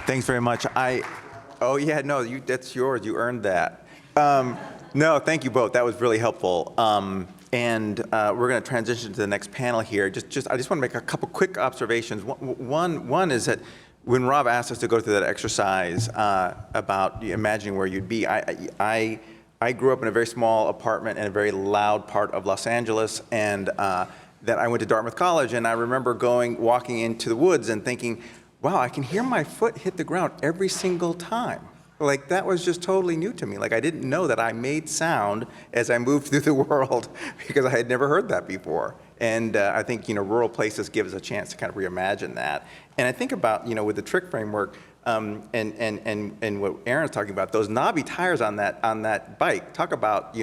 Thanks very much. Oh yeah, no, that's yours. You earned that. No, thank you both. That was really helpful. And we're going to transition to the next panel here. I just want to make a couple quick observations. One is that when Rob asked us to go through that exercise about imagining where you'd be, I grew up in a very small apartment in a very loud part of Los Angeles, and that I went to Dartmouth College, and I remember walking into the woods and thinking, wow, I can hear my foot hit the ground every single time. Like, that was just totally new to me. Like, I didn't know that I made sound as I moved through the world because I had never heard that before. And I think, rural places give us a chance to kind of reimagine that. And I think about, with the trick framework, and what Aaron's talking about, those knobby tires on that bike, talk about,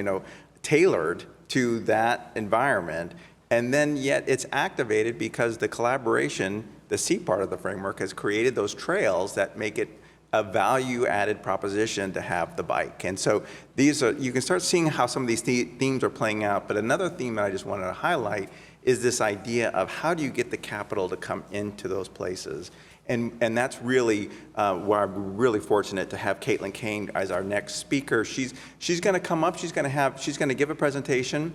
tailored to that environment. And then yet it's activated because the collaboration, the C part of the framework, has created those trails that make it a value-added proposition to have the bike. And so you can start seeing how some of these themes are playing out. But another theme that I just wanted to highlight is this idea of how do you get the capital to come into those places. And that's really where I'm really fortunate to have Caitlyn Kane as our next speaker. She's going to come up. She's going to give a presentation.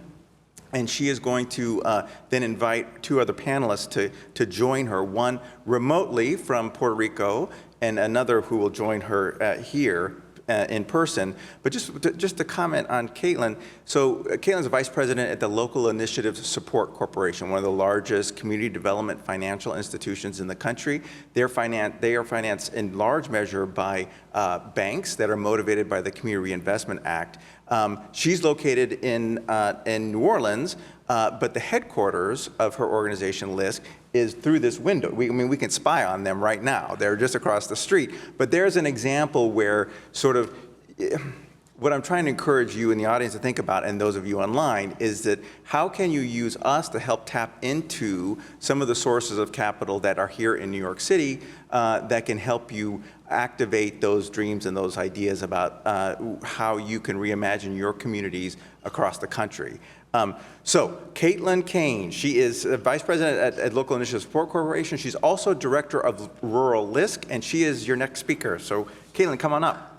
And she is going to then invite two other panelists to join her, one remotely from Puerto Rico, and another who will join her here in person. But just to comment on Caitlyn, so Caitlyn's a vice president at the Local Initiative Support Corporation, one of the largest community development financial institutions in the country. They are financed in large measure by banks that are motivated by the Community Reinvestment Act. She's located in New Orleans, but the headquarters of her organization, LISC, is through this window. We can spy on them right now. They're just across the street. But there's an example where sort of what I'm trying to encourage you in the audience to think about, and those of you online, is that how can you use us to help tap into some of the sources of capital that are here in New York City that can help you activate those dreams and those ideas about how you can reimagine your communities across the country. So Caitlyn Kane, she is Vice President at Local Initiative Support Corporation. She's also Director of Rural LISC, and she is your next speaker. So Caitlyn, come on up.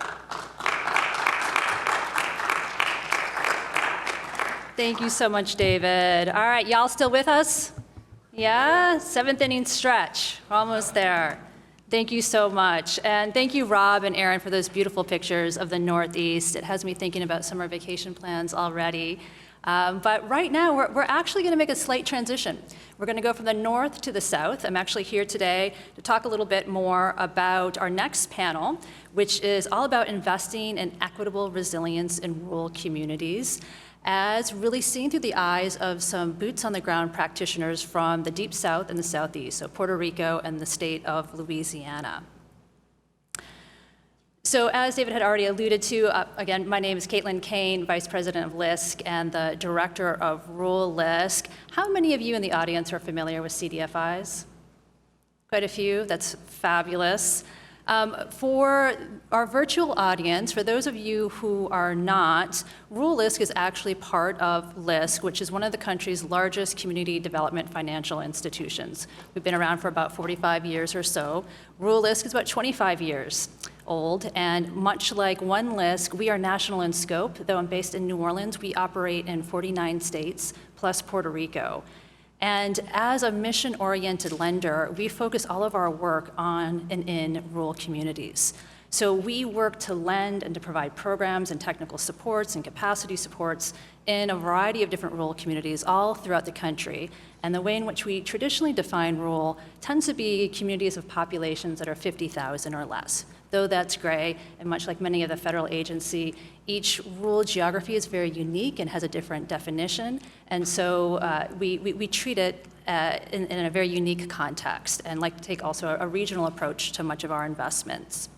Thank you so much, David. All right, y'all still with us? Yeah, 7th inning stretch, we're almost there. Thank you so much. And thank you, Rob and Aaron, for those beautiful pictures of the Northeast. It has me thinking about summer vacation plans already. But right now, we're actually going to make a slight transition. We're going to go from the north to the south. I'm actually here today to talk a little bit more about our next panel, which is all about investing in equitable resilience in rural communities, as really seen through the eyes of some boots-on-the-ground practitioners from the Deep South and the Southeast, so Puerto Rico and the state of Louisiana. So as David had already alluded to, again, my name is Caitlyn Kane, Vice President of LISC and the Director of Rural LISC. How many of you in the audience are familiar with CDFIs? Quite a few, that's fabulous. For our virtual audience, for those of you who are not, Rural LISC is actually part of LISC, which is one of the country's largest community development financial institutions. We've been around for about 45 years or so. Rural LISC is about 25 years old, and much like One LISC, we are national in scope. Though I'm based in New Orleans, we operate in 49 states, plus Puerto Rico. And as a mission-oriented lender, we focus all of our work on and in rural communities. So we work to lend and to provide programs and technical supports and capacity supports in a variety of different rural communities all throughout the country. And the way in which we traditionally define rural tends to be communities of populations that are 50,000 or less. Though that's gray, and much like many of the federal agency, each rural geography is very unique and has a different definition. And so we treat it in a very unique context, and like to take also a regional approach to much of our investments.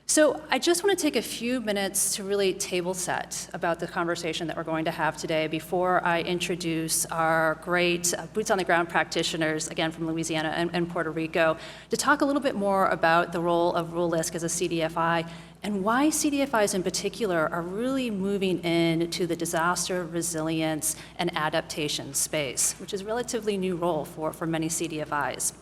So I just want to take a few minutes to really table set about the conversation that we're going to have today before I introduce our great boots-on-the-ground practitioners, again from Louisiana and Puerto Rico, to talk a little bit more about the role of Rural LISC as a CDFI and why CDFIs in particular are really moving into the disaster resilience and adaptation space, which is a relatively new role for many CDFIs.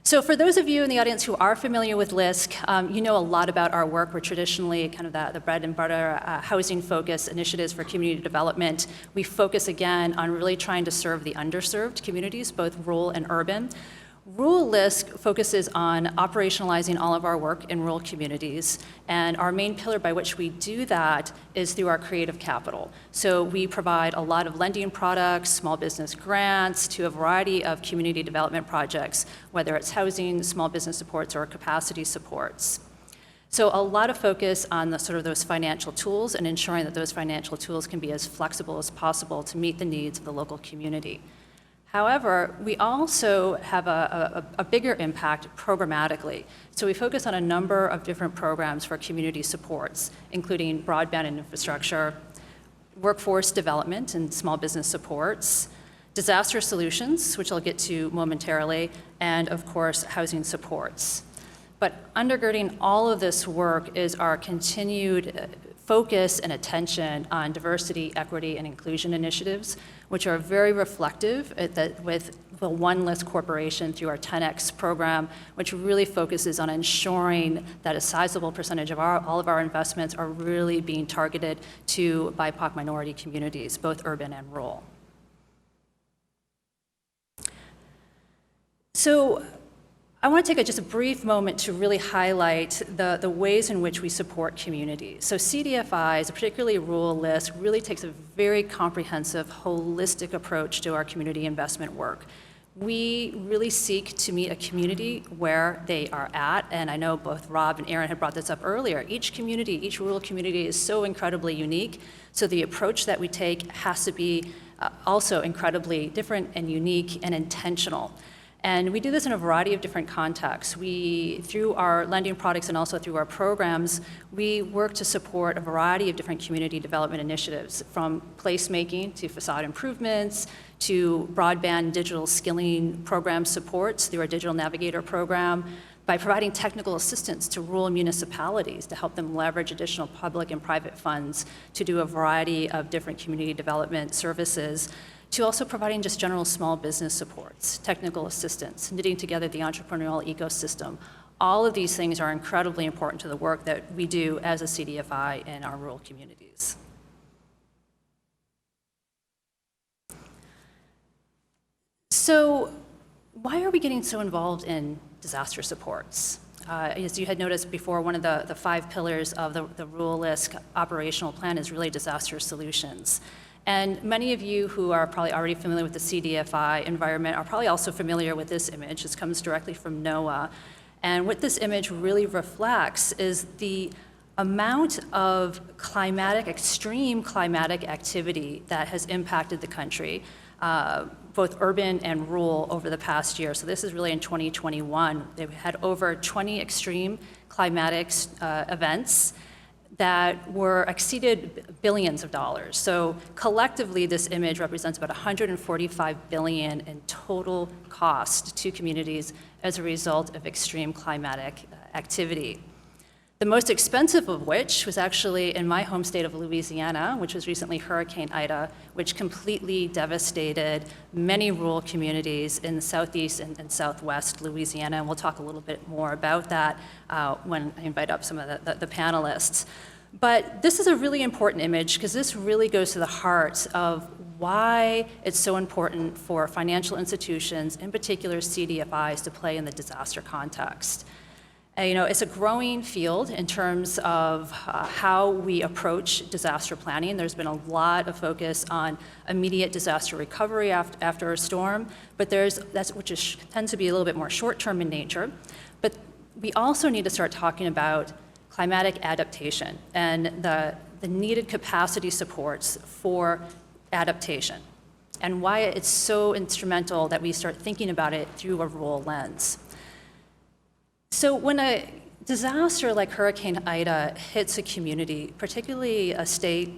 So for those of you in the audience who are familiar with LISC, you know a lot about our work. We're traditionally kind of the bread and butter housing-focused initiatives for community development. We focus, again, on really trying to serve the underserved communities, both rural and urban. Rural LISC focuses on operationalizing all of our work in rural communities, and our main pillar by which we do that is through our creative capital. So we provide a lot of lending products, small business grants, to a variety of community development projects, whether it's housing, small business supports, or capacity supports. So a lot of focus on the sort of those financial tools and ensuring that those financial tools can be as flexible as possible to meet the needs of the local community. However, we also have a bigger impact programmatically. So we focus on a number of different programs for community supports, including broadband and infrastructure, workforce development and small business supports, disaster solutions, which I'll get to momentarily, and of course, housing supports. But undergirding all of this work is our continued focus and attention on diversity, equity, and inclusion initiatives, which are very reflective with the One LISC Corporation through our 10X program, which really focuses on ensuring that a sizable percentage of all of our investments are really being targeted to BIPOC minority communities, both urban and rural. So I want to take just a brief moment to really highlight the ways in which we support communities. So CDFIs, particularly rural LISC, really takes a very comprehensive, holistic approach to our community investment work. We really seek to meet a community where they are at, and I know both Rob and Aaron had brought this up earlier. Each community, each rural community is so incredibly unique, so the approach that we take has to be also incredibly different and unique and intentional. And we do this in a variety of different contexts. Through our lending products and also through our programs, we work to support a variety of different community development initiatives, from placemaking to facade improvements, to broadband digital skilling program supports through our Digital Navigator program, by providing technical assistance to rural municipalities to help them leverage additional public and private funds to do a variety of different community development services, to also providing just general small business supports, technical assistance, knitting together the entrepreneurial ecosystem. All of these things are incredibly important to the work that we do as a CDFI in our rural communities. So why are we getting so involved in disaster supports? As you had noticed before, one of the 5 pillars of the rural LISC operational plan is really disaster solutions. And many of you who are probably already familiar with the CDFI environment are probably also familiar with this image. This comes directly from NOAA. And what this image really reflects is the amount of extreme climatic activity that has impacted the country, both urban and rural, over the past year. So this is really in 2021. They've had over 20 extreme climatic events that exceeded billions of dollars. So collectively, this image represents about $145 billion in total cost to communities as a result of extreme climatic activity. The most expensive of which was actually in my home state of Louisiana, which was recently Hurricane Ida, which completely devastated many rural communities in the southeast and southwest Louisiana. And we'll talk a little bit more about that when I invite up some of the panelists. But this is a really important image because this really goes to the heart of why it's so important for financial institutions, in particular CDFIs, to play in the disaster context. It's a growing field in terms of how we approach disaster planning. There's been a lot of focus on immediate disaster recovery after a storm, but which tends to be a little bit more short-term in nature. But we also need to start talking about climatic adaptation and the needed capacity supports for adaptation, and why it's so instrumental that we start thinking about it through a rural lens. So when a disaster like Hurricane Ida hits a community, particularly a state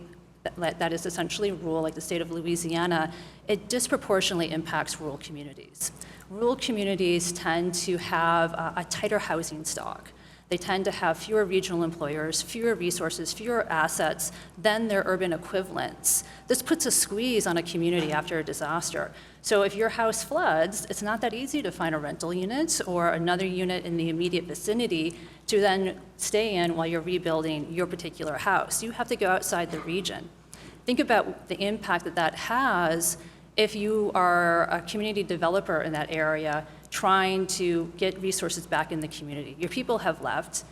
that is essentially rural, like the state of Louisiana, it disproportionately impacts rural communities. Rural communities tend to have a tighter housing stock. They tend to have fewer regional employers, fewer resources, fewer assets than their urban equivalents. this puts a squeeze on a community after a disaster. So if your house floods, it's not that easy to find a rental unit or another unit in the immediate vicinity to then stay in while you're rebuilding your particular house. You have to go outside the region. Think about the impact that that has if you are a community developer in that area trying to get resources back in the community. Your people have left.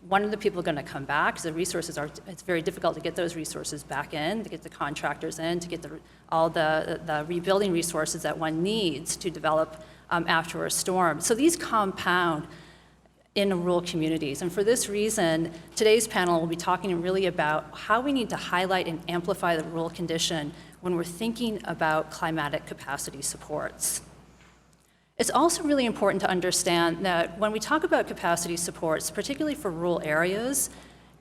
When are the people going to come back? Because the resources it's very difficult to get those resources back in, to get the contractors in, to get all the rebuilding resources that one needs to develop after a storm. So these compound in rural communities. And for this reason, today's panel will be talking really about how we need to highlight and amplify the rural condition when we're thinking about climatic capacity supports. It's also really important to understand that when we talk about capacity supports, particularly for rural areas,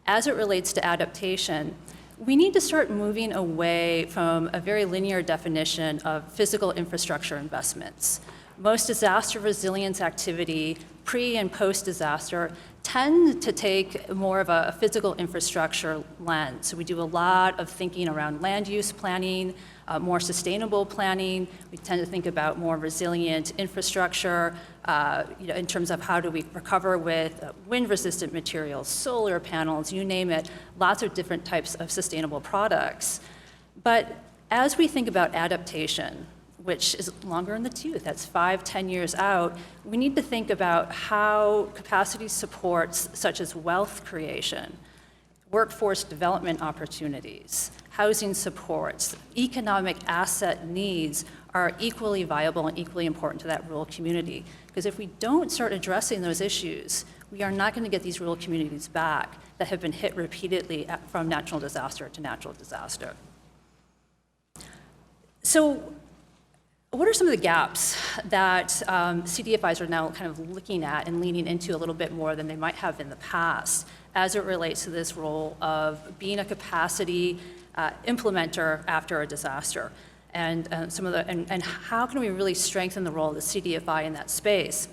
as it relates to adaptation, we need to start moving away from a very linear definition of physical infrastructure investments. Most disaster resilience activity, pre and post-disaster, tend to take more of a physical infrastructure lens. So we do a lot of thinking around land use planning, more sustainable planning. We tend to think about more resilient infrastructure, in terms of how do we recover with wind-resistant materials, solar panels, you name it, lots of different types of sustainable products. But as we think about adaptation, which is longer in the tooth, that's 5-10 years out, we need to think about how capacity supports such as wealth creation, workforce development opportunities, housing supports, economic asset needs are equally viable and equally important to that rural community. Because if we don't start addressing those issues, we are not going to get these rural communities back that have been hit repeatedly from natural disaster to natural disaster. So, what are some of the gaps that CDFIs are now kind of looking at and leaning into a little bit more than they might have in the past as it relates to this role of being a capacity implementer after a disaster? And and how can we really strengthen the role of the CDFI in that space?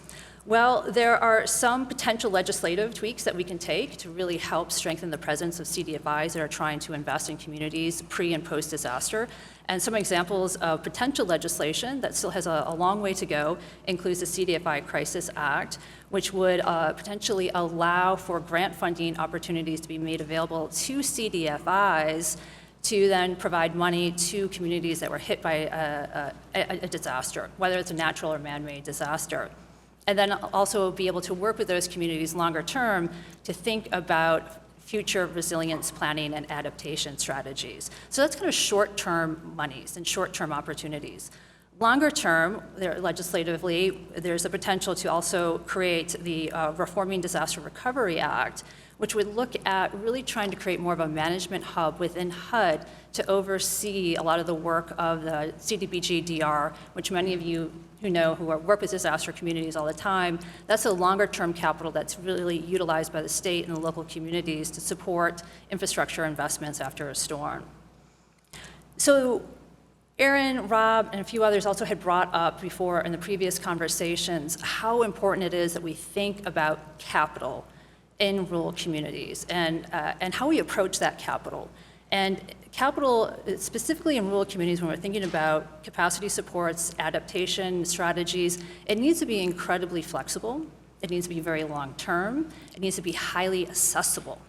Well, there are some potential legislative tweaks that we can take to really help strengthen the presence of CDFIs that are trying to invest in communities pre and post disaster. And some examples of potential legislation that still has a long way to go includes the CDFI Crisis Act, which would potentially allow for grant funding opportunities to be made available to CDFIs to then provide money to communities that were hit by a disaster, whether it's a natural or man-made disaster. And then also be able to work with those communities longer term to think about future resilience planning and adaptation strategies. So that's kind of short-term monies and short-term opportunities. Longer term, legislatively, there's a potential to also create the Reforming Disaster Recovery Act, which would look at really trying to create more of a management hub within HUD to oversee a lot of the work of the CDBG-DR, which many of you who know who work with disaster communities all the time, that's a longer term capital that's really utilized by the state and the local communities to support infrastructure investments after a storm. So Aaron, Rob, and a few others also had brought up before in the previous conversations how important it is that we think about capital in rural communities and how we approach that capital. And capital, specifically in rural communities, when we're thinking about capacity supports, adaptation strategies, it needs to be incredibly flexible. It needs to be very long-term. It needs to be highly accessible.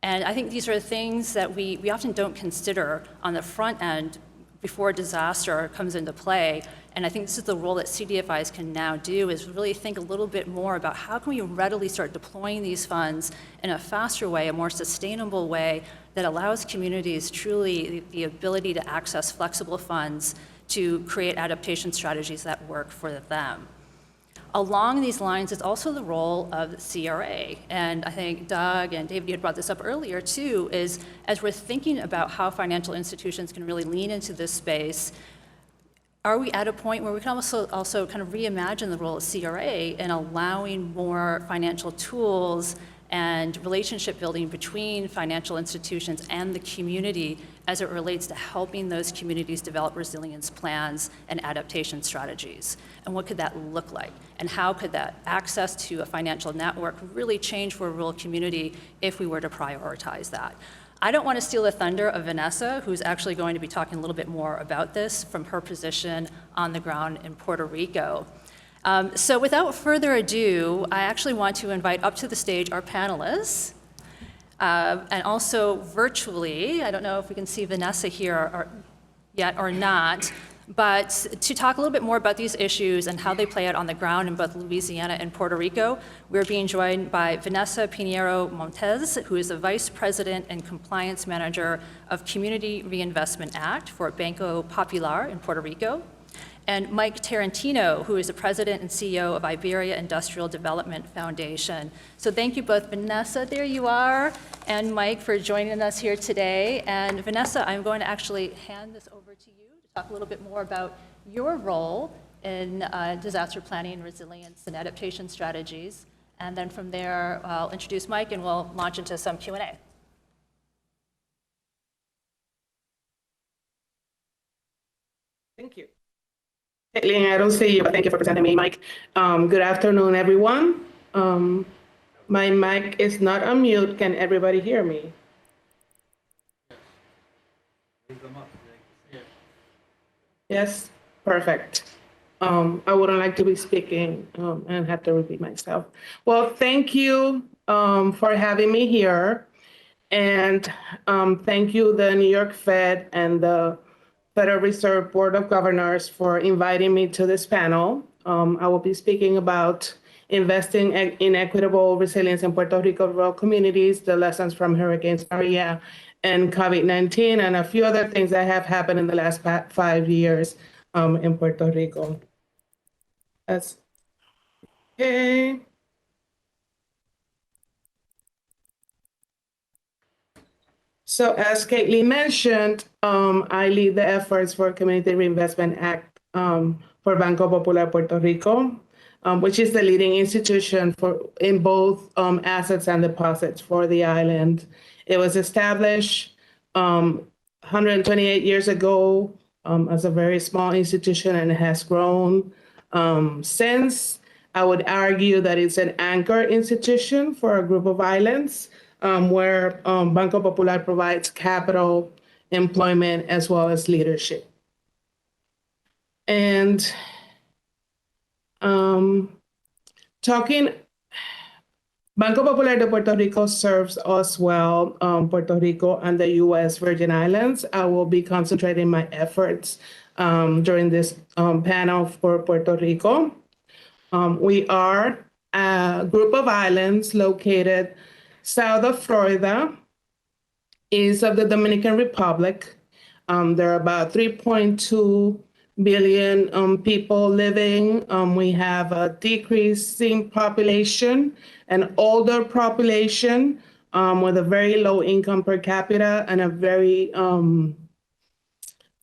And I think these are things that we often don't consider on the front end before disaster comes into play. And I think this is the role that CDFIs can now do, is really think a little bit more about how can we readily start deploying these funds in a faster way, a more sustainable way that allows communities truly the ability to access flexible funds to create adaptation strategies that work for them. Along these lines, it's also the role of the CRA. And I think Doug and David, you had brought this up earlier too, is as we're thinking about how financial institutions can really lean into this space, are we at a point where we can also kind of reimagine the role of CRA in allowing more financial tools and relationship building between financial institutions and the community as it relates to helping those communities develop resilience plans and adaptation strategies? And what could that look like? And how could that access to a financial network really change for a rural community if we were to prioritize that? I don't want to steal the thunder of Vanessa, who's actually going to be talking a little bit more about this from her position on the ground in Puerto Rico. So without further ado, I actually want to invite up to the stage our panelists. And also virtually, I don't know if we can see Vanessa here yet or not, but to talk a little bit more about these issues and how they play out on the ground in both Louisiana and Puerto Rico, we're being joined by Vanessa Pinheiro Montes, who is the Vice President and Compliance Manager of Community Reinvestment Act for Banco Popular in Puerto Rico, and Mike Tarantino, who is the President and CEO of Iberia Industrial Development Foundation. So thank you both, Vanessa, there you are, and Mike for joining us here today. And Vanessa, I'm going to actually hand this over to you to talk a little bit more about your role in disaster planning and resilience and adaptation strategies. And then from there, I'll introduce Mike and we'll launch into some Q&A. Thank you. Caitlyn, I don't see you, but thank you for presenting me, Mike. Good afternoon, everyone. My mic is not on mute. Can everybody hear me? Yes, perfect. I wouldn't like to be speaking and have to repeat myself. Well, thank you for having me here. And thank you, the New York Fed and the Federal Reserve Board of Governors for inviting me to this panel. I will be speaking about investing in equitable resilience in Puerto Rico rural communities, the lessons from Hurricanes Maria and COVID-19, and a few other things that have happened in the last 5 years in Puerto Rico. That's okay. So as Caitlyn mentioned, I lead the efforts for Community Reinvestment Act for Banco Popular Puerto Rico, which is the leading institution in both assets and deposits for the island. It was established 128 years ago as a very small institution, and it has grown since. I would argue that it's an anchor institution for a group of islands where Banco Popular provides capital, employment, as well as leadership. And Banco Popular de Puerto Rico serves us well, Puerto Rico and the U.S. Virgin Islands. I will be concentrating my efforts during this panel for Puerto Rico. We are a group of islands located south of Florida, east of the Dominican Republic. There are about 3.2 billion people living. We have a decreasing population, an older population with a very low income per capita and a very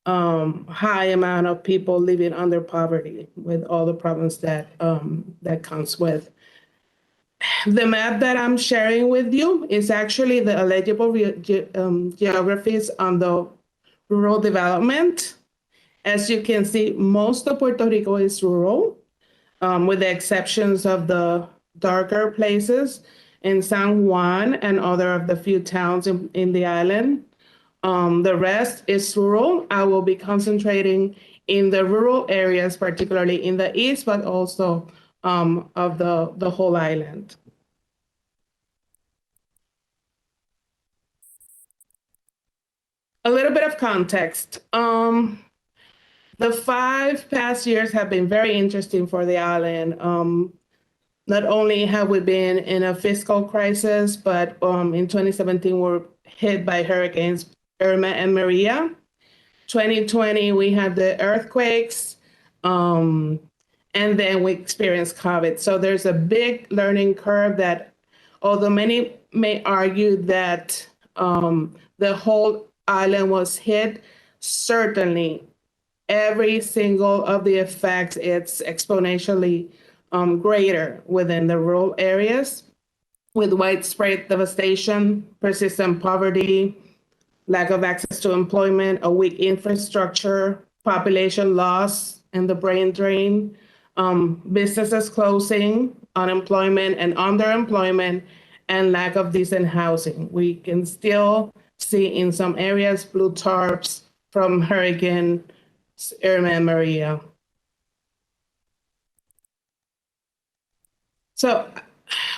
high amount of people living under poverty with all the problems that that comes with. The map that I'm sharing with you is actually the eligible geographies on the rural development. As you can see, most of Puerto Rico is rural, with the exceptions of the darker places in San Juan and other of the few towns in the island. The rest is rural. I will be concentrating in the rural areas, particularly in the east, but also of the whole island. A little bit of context. The 5 past years have been very interesting for the island. Not only have we been in a fiscal crisis, but in 2017, we're hit by hurricanes Irma and Maria. 2020, we had the earthquakes, and then we experienced COVID. So there's a big learning curve that, although many may argue that the whole island was hit, certainly every single of the effects, it's exponentially greater within the rural areas, with widespread devastation, persistent poverty, lack of access to employment, a weak infrastructure, population loss, and the brain drain, businesses closing, unemployment and underemployment, and lack of decent housing. We can still see in some areas blue tarps from Hurricane Irma and Maria. So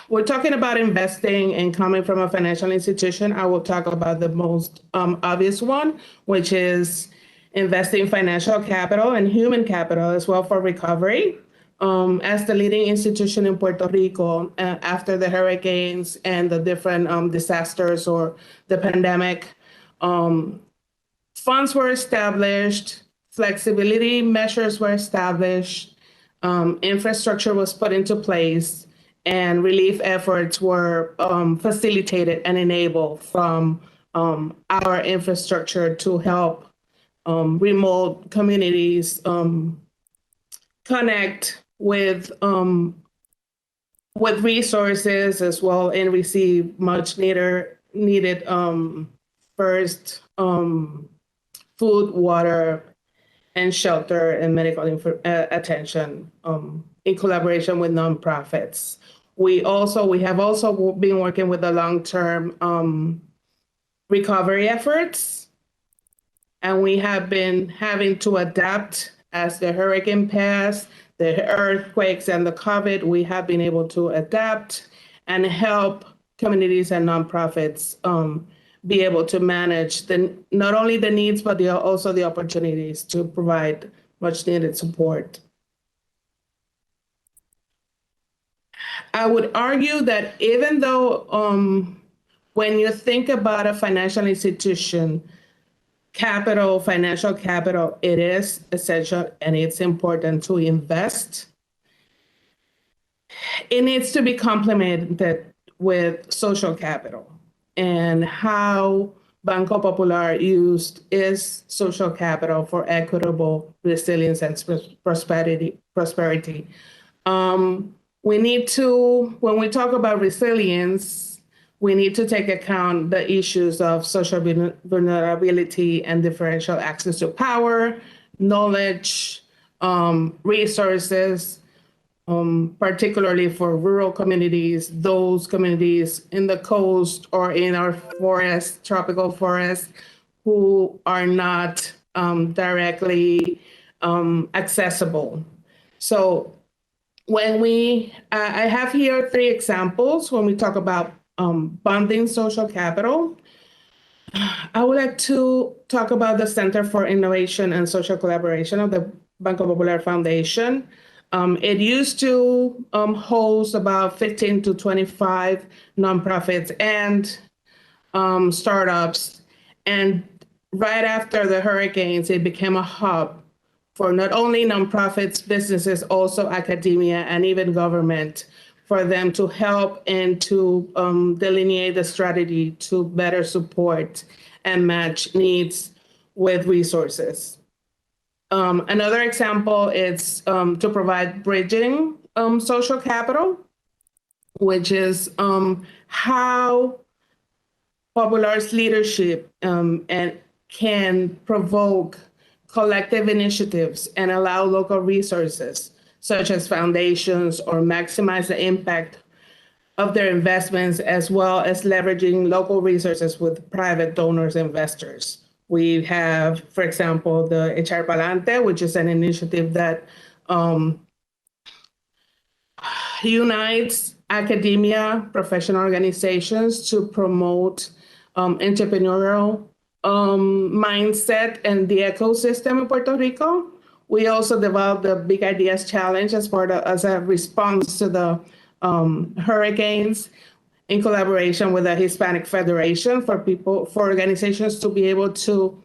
we're talking about investing and coming from a financial institution. I will talk about the most obvious one, which is investing financial capital and human capital as well for recovery. As the leading institution in Puerto Rico after the hurricanes and the different disasters or the pandemic, funds were established, flexibility measures were established, infrastructure was put into place, and relief efforts were facilitated and enabled from our infrastructure to help remote communities connect with resources as well and receive much needed first food, water, and shelter and medical attention in collaboration with nonprofits. We have also been working with the long-term recovery efforts, and we have been having to adapt as the hurricane passed, the earthquakes and the COVID. We have been able to adapt and help communities and nonprofits be able to manage not only the needs, but also the opportunities to provide much needed support. I would argue that even though when you think about a financial institution, financial capital, it is essential and it's important to invest. It needs to be complemented with social capital. And how Banco Popular used its social capital for equitable resilience and prosperity. We need to, when we talk about resilience, we need to take account the issues of social vulnerability and differential access to power, knowledge, resources, particularly for rural communities, those communities in the coast or in our forests, tropical forests, who are not directly accessible. So when I have here 3 examples when we talk about bonding social capital. I would like to talk about the Center for Innovation and Social Collaboration of the Banco Popular Foundation. It used to host about 15 to 25 nonprofits and startups. And right after the hurricanes, it became a hub for not only nonprofits, businesses, also academia, and even government, for them to help and to delineate the strategy to better support and match needs with resources. Another example is to provide bridging social capital, which is how Popular's leadership and can provoke collective initiatives and allow local resources, such as foundations, or maximize the impact of their investments, as well as leveraging local resources with private donors, investors. We have, for example, the Echar Palante, which is an initiative that unites academia, professional organizations to promote entrepreneurial mindset and the ecosystem in Puerto Rico. We also developed the Big Ideas Challenge as a response to the hurricanes, in collaboration with the Hispanic Federation, for organizations to be able to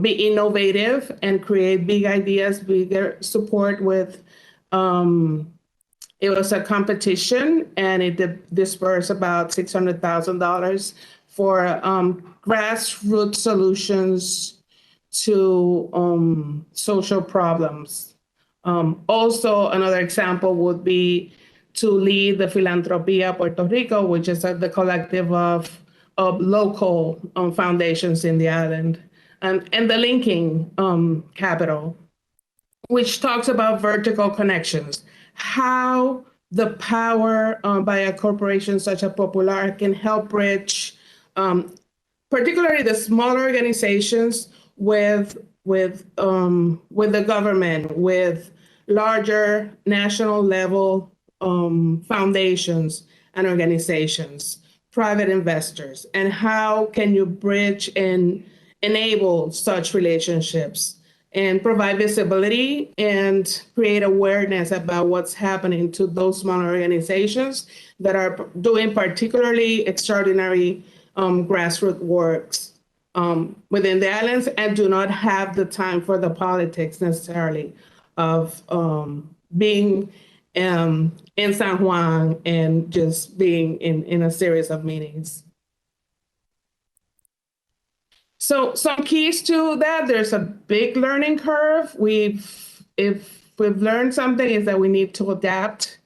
be innovative and create big ideas, bigger support with. It was a competition, and it dispersed about $600,000 for grassroots solutions to social problems. Also, another example would be to lead the Filantropia Puerto Rico, which is the collective of local foundations in the island, and the Linking Capital, which talks about vertical connections, how the power by a corporation such as Popular can help bridge particularly the smaller organizations with the government, with larger national level foundations and organizations, private investors, and how can you bridge and enable such relationships and provide visibility and create awareness about what's happening to those smaller organizations that are doing particularly extraordinary grassroots works within the islands and do not have the time for the politics necessarily of being in San Juan and just being in a series of meetings. So some keys to that, there's a big learning curve. If we've learned something, is that we need to adapt.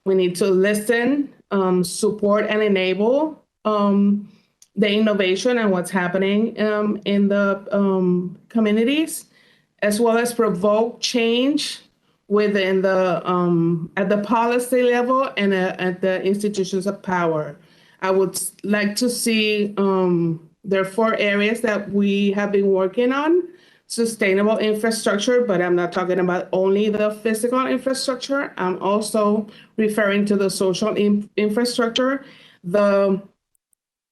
We need to listen, support, and enable the innovation and what's happening in the communities, as well as provoke change within the at the policy level and at the institutions of power. I would like to see there are 4 areas that we have been working on. Sustainable infrastructure, but I'm not talking about only the physical infrastructure. I'm also referring to the social infrastructure, the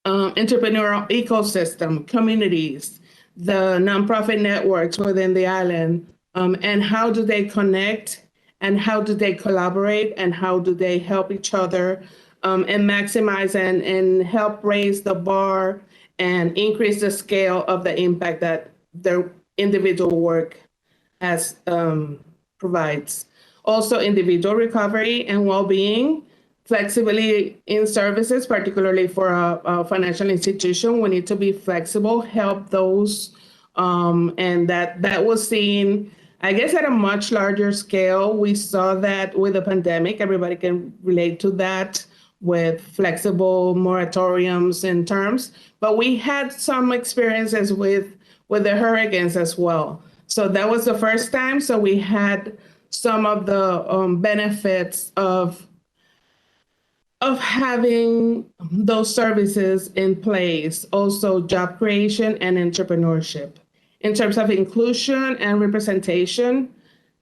entrepreneurial ecosystem, communities, the nonprofit networks within the island, and how do they connect, and how do they collaborate, and how do they help each other and maximize and help raise the bar and increase the scale of the impact that their individual work provides. Also, individual recovery and well-being, flexibility in services, particularly for a financial institution. We need to be flexible, help those, and that was seen, I guess, at a much larger scale. We saw that with the pandemic. Everybody can relate to that with flexible moratoriums and terms, but we had some experiences with the hurricanes as well. So that was the first time. So we had some of the benefits of having those services in place, also job creation and entrepreneurship. In terms of inclusion and representation,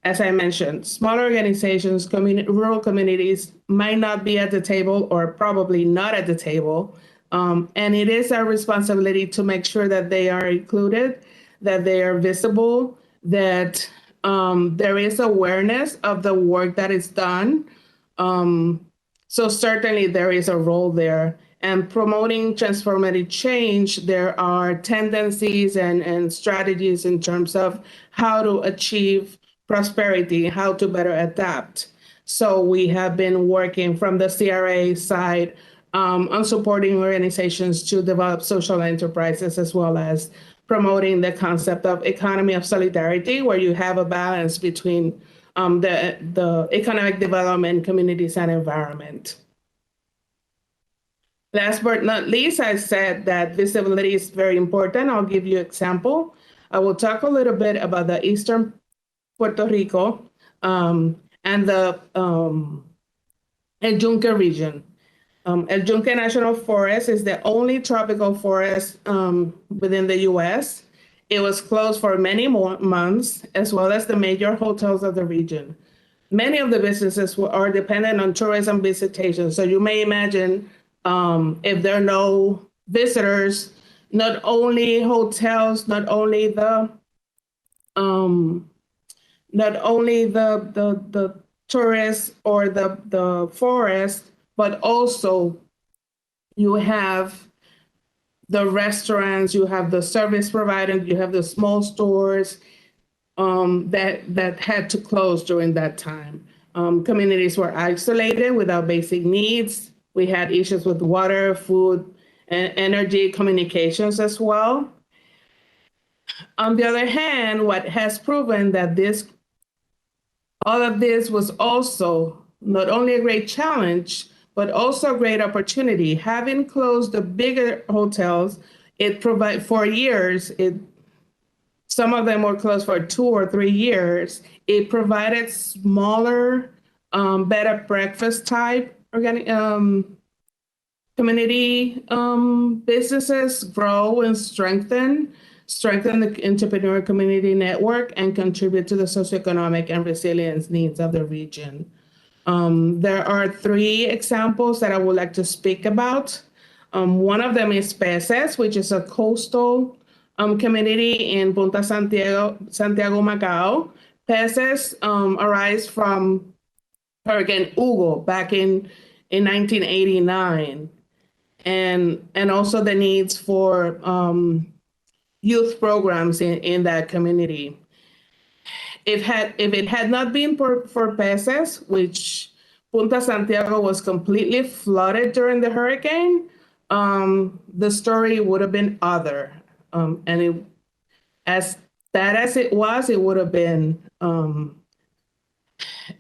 as I mentioned, smaller organizations, rural communities might not be at the table or probably not at the table. And it is our responsibility to make sure that they are included, that they are visible, that there is awareness of the work that is done. So certainly there is a role there. And promoting transformative change, there are tendencies and strategies in terms of how to achieve prosperity, how to better adapt. So we have been working from the CRA side on supporting organizations to develop social enterprises, as well as promoting the concept of economy of solidarity, where you have a balance between the economic development, communities, and environment. Last but not least, I said that visibility is very important. I'll give you an example. I will talk a little bit about the Eastern Puerto Rico and the El Yunque region. El Yunque National Forest is the only tropical forest within the U.S. It was closed for many months, as well as the major hotels of the region. Many of the businesses are dependent on tourism visitation. So you may imagine if there are no visitors, not only hotels, not only the tourists or the forest, but also you have the restaurants, you have the service providers, you have the small stores that had to close during that time. Communities were isolated without basic needs. We had issues with water, food, and energy, communications as well. On the other hand, what has proven that all of this was also not only a great challenge, but also a great opportunity. Having closed the bigger hotels, it provided for years, some of them were closed for 2 or 3 years. It provided smaller bed and breakfast type community businesses grow and strengthen the entrepreneur community network, and contribute to the socioeconomic and resilience needs of the region. There are 3 examples that I would like to speak about. One of them is Peces, which is a coastal community in Punta Santiago, Macau. Peces arise from Hurricane Hugo back in 1989, and also the needs for youth programs in that community. If it had not been for Peces, which Punta Santiago was completely flooded during the hurricane, the story would have been other. And as bad as it was, it would have been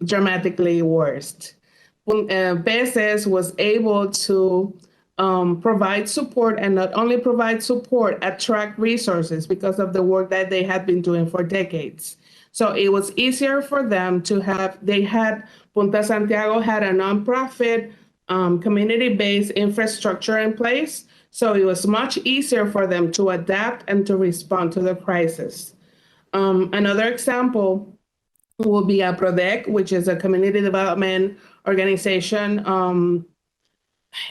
dramatically worse. Peces was able to provide support, and not only provide support, attract resources because of the work that they had been doing for decades. So it was easier for them to have, Punta Santiago had a nonprofit community-based infrastructure in place. So it was much easier for them to adapt and to respond to the crisis. Another example will be APRODEC, which is a community development organization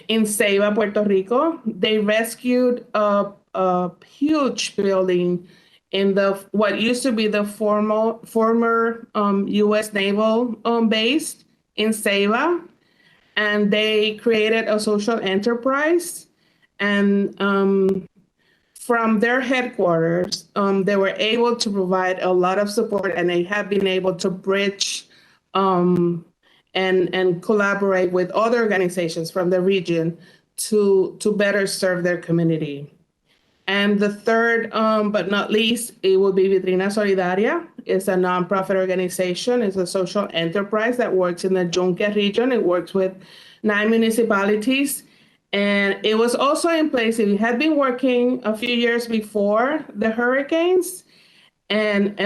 in Ceiba, Puerto Rico. They rescued a huge building in what used to be the former U.S. naval base in Ceiba, and they created a social enterprise. And from their headquarters, they were able to provide a lot of support, and they have been able to bridge and collaborate with other organizations from the region to better serve their community. And the third, but not least, it will be Vedrina Soridaria. It's a nonprofit organization. It's a social enterprise that works in the Yunque region. It works with 9 municipalities. And it was also in place, it had been working a few years before the hurricanes, and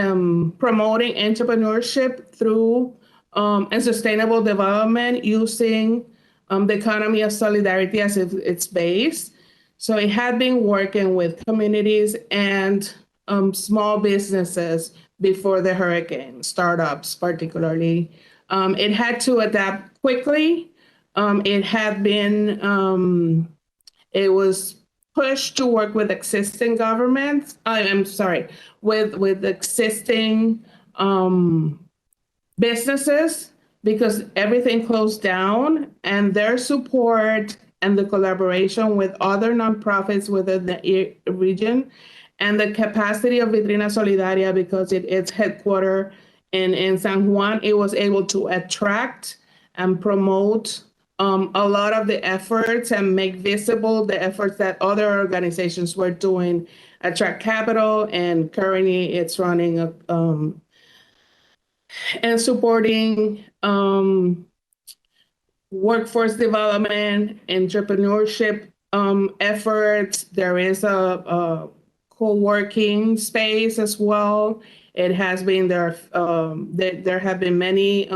promoting entrepreneurship through and sustainable development using the economy of solidarity as its base. So it had been working with communities and small businesses before the hurricane, startups particularly. It had to adapt quickly. It had been, it was pushed to work with existing governments. With existing businesses, because everything closed down, and their support and the collaboration with other nonprofits within the region, and the capacity of Vedrina Soridaria, because it's headquartered in San Juan, it was able to attract and promote a lot of the efforts and make visible the efforts that other organizations were doing, attract capital, and currently it's running and supporting workforce development, entrepreneurship efforts. There is a co-working space as well. It has been there. There have been many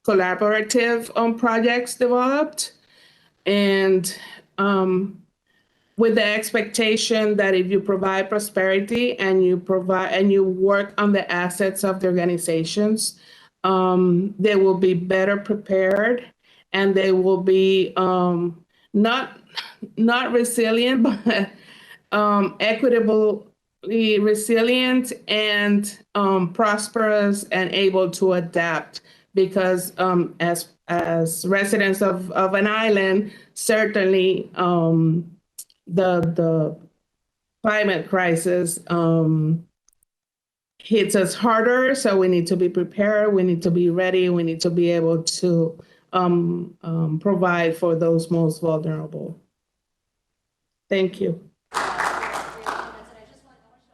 collaborative projects developed, and with the expectation that if you provide prosperity and you work on the assets of the organizations, they will be better prepared, and they will be not resilient, but equitably resilient and prosperous and able to adapt. Because as residents of an island, certainly the climate crisis hits us harder. So we need to be prepared. We need to be ready. We need to be able to provide for those most vulnerable. Thank you.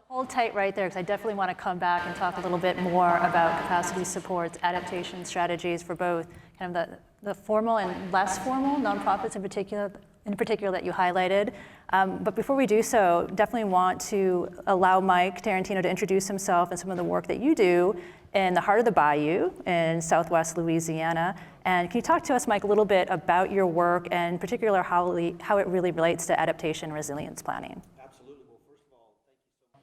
Hold tight right there, because I definitely want to come back and talk a little bit more about capacity supports, adaptation strategies for both kind of the formal and less formal nonprofits in particular that you highlighted. But before we do so, definitely want to allow Mike Tarantino to introduce himself and some of the work that you do in the heart of the bayou in southwest Louisiana. And can you talk to us, Mike, a little bit about your work and in particular how it really relates to adaptation resilience planning? Absolutely. Well, first of all, thank you so much.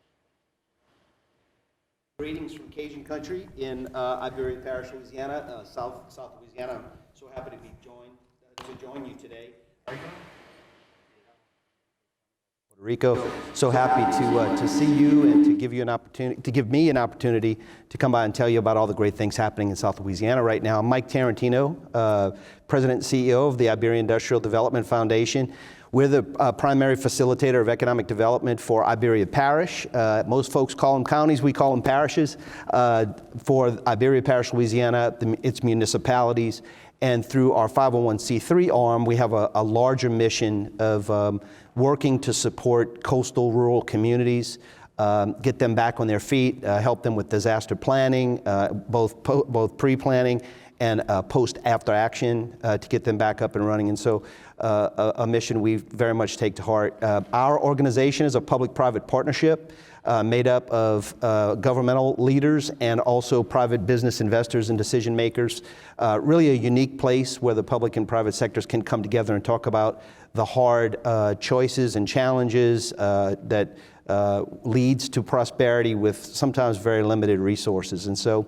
Greetings from Cajun country in Iberia Parish, Louisiana, South Louisiana. I'm so happy to be join you today. Puerto Rico. So happy to see you and to give you an opportunity, to give me an opportunity to come by and tell you about all the great things happening in South Louisiana right now. I'm Mike Tarantino, President and CEO of the Iberia Industrial Development Foundation. We're the primary facilitator of economic development for Iberia Parish. Most folks call them counties, we call them parishes. For Iberia Parish, Louisiana, its municipalities, and through our 501c3 arm, we have a larger mission of working to support coastal rural communities, get them back on their feet, help them with disaster planning, both pre-planning and post-after action to get them back up and running. And so a mission we very much take to heart. Our organization is a public-private partnership made up of governmental leaders and also private business investors and decision makers. Really a unique place where the public and private sectors can come together and talk about the hard choices and challenges that leads to prosperity with sometimes very limited resources. And so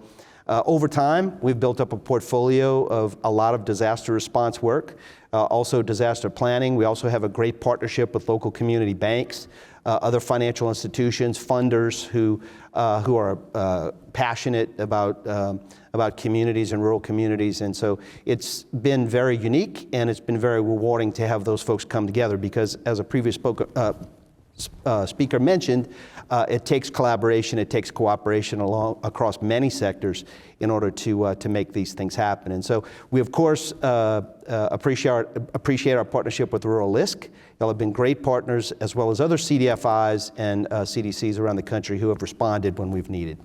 over time, we've built up a portfolio of a lot of disaster response work, also disaster planning. We also have a great partnership with local community banks, other financial institutions, funders who are passionate about communities and rural communities. And so it's been very unique and it's been very rewarding to have those folks come together because, as a previous speaker mentioned, it takes collaboration, it takes cooperation across many sectors in order to make these things happen. And so we, of course, appreciate our partnership with Rural LISC. Y'all have been great partners, as well as other CDFIs and CDCs around the country who have responded when we've needed.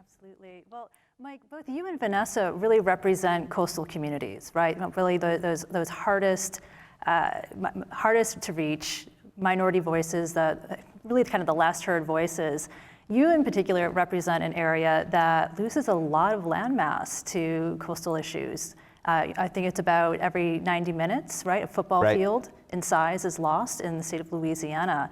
Absolutely. Well, Mike, both you and Vanessa really represent coastal communities, right? Really those hardest to reach minority voices, that really kind of the last heard voices. You in particular represent an area that loses a lot of landmass to coastal issues. I think it's about every 90 minutes, right? A football field in size is lost in the state of Louisiana,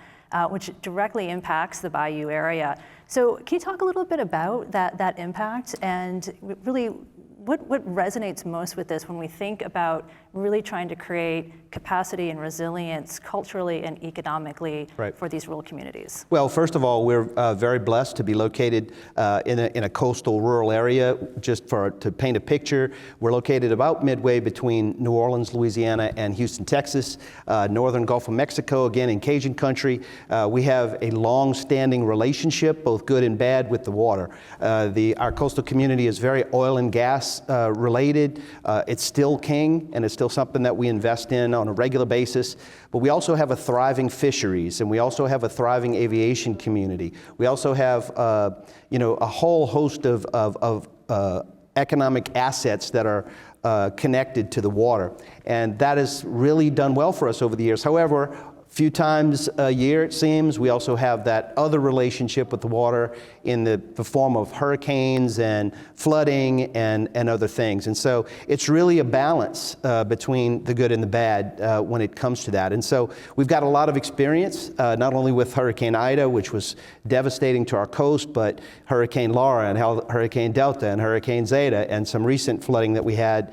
which directly impacts the bayou area. So can you talk a little bit about that impact and really what resonates most with this when we think about really trying to create capacity and resilience culturally and economically for these rural communities? Well, first of all, we're very blessed to be located in a coastal rural area. Just to paint a picture, we're located about midway between New Orleans, Louisiana, and Houston, Texas, northern Gulf of Mexico, again in Cajun country. We have a long-standing relationship, both good and bad, with the water. Our coastal community is very oil and gas related. It's still king, and it's still something that we invest in on a regular basis. But we also have a thriving fisheries, and we also have a thriving aviation community. We also have a whole host of economic assets that are connected to the water. And that has really done well for us over the years. However, few times a year, it seems, we also have that other relationship with the water in the form of hurricanes and flooding and other things. And so it's really a balance between the good and the bad when it comes to that. And so we've got a lot of experience, not only with Hurricane Ida, which was devastating to our coast, but Hurricane Laura and Hurricane Delta and Hurricane Zeta and some recent flooding that we had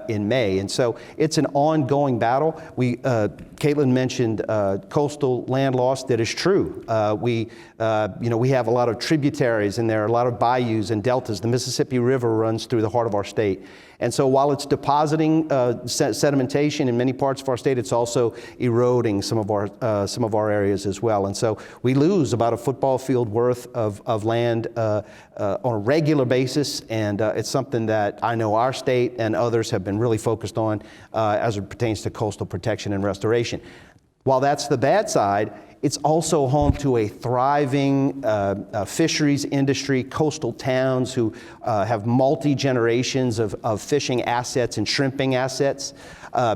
in May. And so it's an ongoing battle. Caitlyn mentioned coastal land loss. That is true. We have a lot of tributaries, and there are a lot of bayous and deltas. The Mississippi River runs through the heart of our state. And so while it's depositing sedimentation in many parts of our state, it's also eroding some of our areas as well. And so we lose about a football field worth of land on a regular basis, and it's something that I know our state and others have been really focused on as it pertains to coastal protection and restoration. While that's the bad side, it's also home to a thriving fisheries industry, coastal towns who have multi-generations of fishing assets and shrimping assets.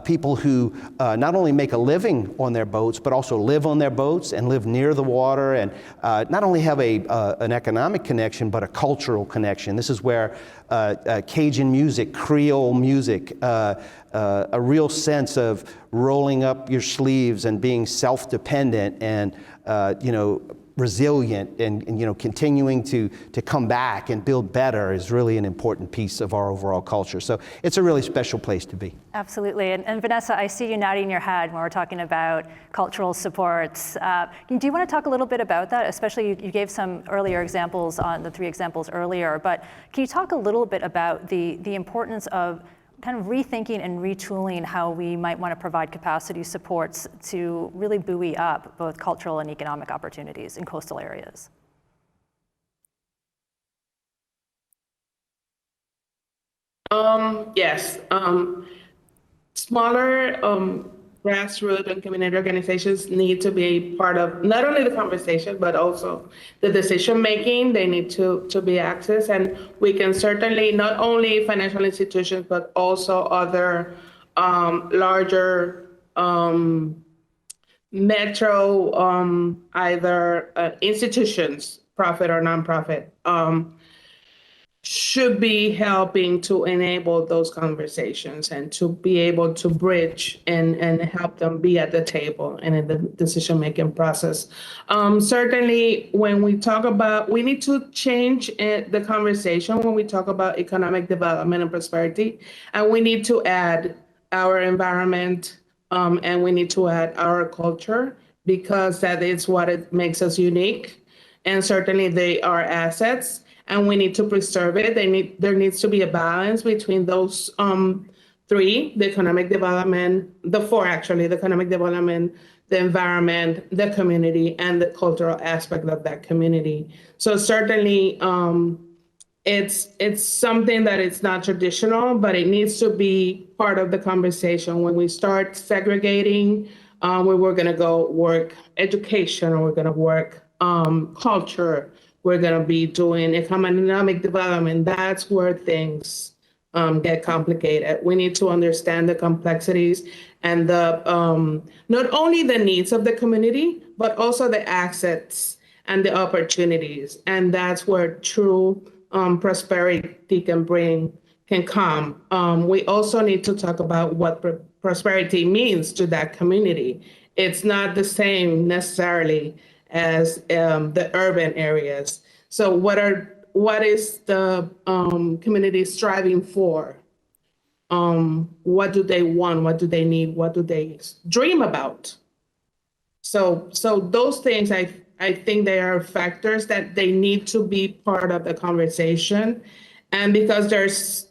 people who not only make a living on their boats, but also live on their boats and live near the water, and not only have an economic connection, but a cultural connection. This is where Cajun music, Creole music, a real sense of rolling up your sleeves and being self-dependent and resilient and continuing to come back and build better is really an important piece of our overall culture. So it's a really special place to be. Absolutely. And Vanessa, I see you nodding your head when we're talking about cultural supports. Do you want to talk a little bit about that? Especially you gave some earlier examples on the 3 examples earlier, but can you talk a little bit about the importance of kind of rethinking and retooling how we might want to provide capacity supports to really buoy up both cultural and economic opportunities in coastal areas? Yes. Smaller grassroots and community organizations need to be part of not only the conversation, but also the decision making. They need to be accessed. And we can certainly, not only financial institutions, but also other larger metro, either institutions, profit or nonprofit, should be helping to enable those conversations and to be able to bridge and help them be at the table and in the decision-making process. Certainly, when we talk about, we need to change the conversation when we talk about economic development and prosperity, and we need to add our environment and we need to add our culture, because that is what it makes us unique. And certainly they are assets, and we need to preserve it. There needs to be a balance between those 3, the economic development, the 4 actually, the economic development, the environment, the community, and the cultural aspect of that community. So certainly it's something that it's not traditional, but it needs to be part of the conversation. When we start segregating, where we're gonna go work education, or we're gonna work culture, we're going to be doing economic development, that's where things get complicated. We need to understand the complexities and the not only the needs of the community, but also the assets and the opportunities. And that's where true prosperity can come. We also need to talk about what prosperity means to that community. It's not the same necessarily as the urban areas. So what is the community striving for? What do they want? What do they need? What do they dream about? So those things, I think they are factors that they need to be part of the conversation. And because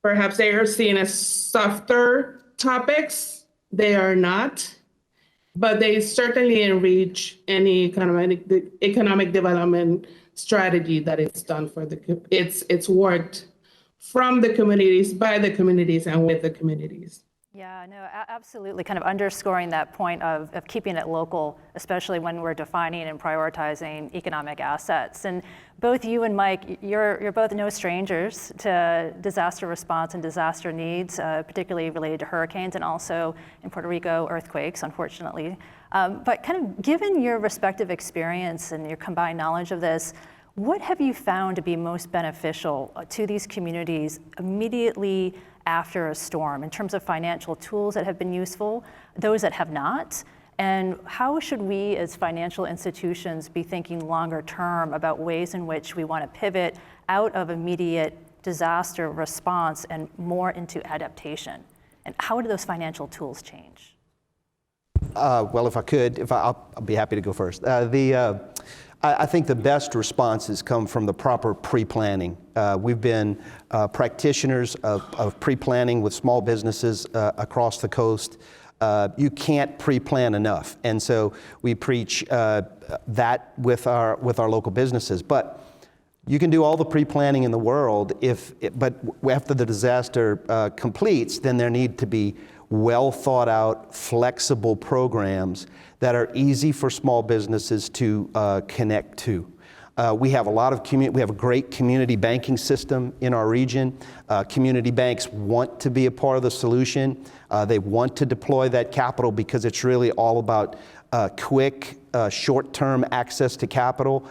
perhaps they are seen as softer topics, they are not. But they certainly enrich any economic development strategy that it's done for it's worked from the communities, by the communities, and with the communities. Yeah, no, absolutely. Kind of underscoring that point of keeping it local, especially when we're defining and prioritizing economic assets. And both you and Mike, you're both no strangers to disaster response and disaster needs, particularly related to hurricanes and also in Puerto Rico, earthquakes, unfortunately. But kind of given your respective experience and your combined knowledge of this, what have you found to be most beneficial to these communities immediately after a storm in terms of financial tools that have been useful, those that have not? And how should we as financial institutions be thinking longer term about ways in which we want to pivot out of immediate disaster response and more into adaptation? And how do those financial tools change? Well, if I could, I'll be happy to go first. I think the best responses come from the proper pre-planning. We've been practitioners of pre-planning with small businesses across the coast. You can't pre-plan enough, and so we preach that with our local businesses. But you can do all the pre-planning in the world, but after the disaster completes, then there need to be well thought out, flexible programs that are easy for small businesses to connect to. We have we have a great community banking system in our region. Community banks want to be a part of the solution. They want to deploy that capital because it's really all about quick, short-term access to capital,